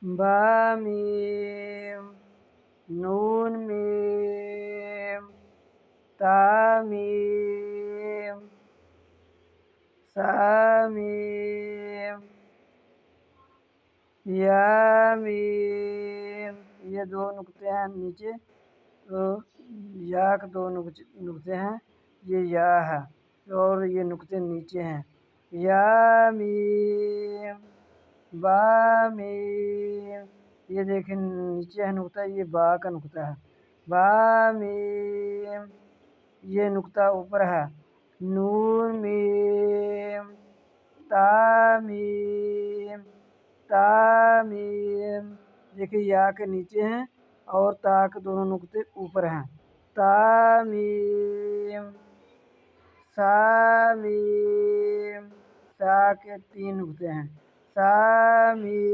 با میم، نون میم، تا میم، سا میم، یا میم. یہ دو نقطے ہیں نیچے، تو یا کے دو نقطے ہیں، یہ یا ہے اور یہ نقطے نیچے ہیں. یا میم، با میم. یہ دیکھیں نیچے ہے نقطہ، یہ با کا نقطہ ہے. با میم، یہ نقطہ اوپر ہے. نون میم، تا میم، تا میم. دیکھیں یا کے نیچے ہیں اور تا کے دونوں نقطے اوپر ہیں. تا میم، سا میم. سا کے تین نقطے ہیں. سا میم.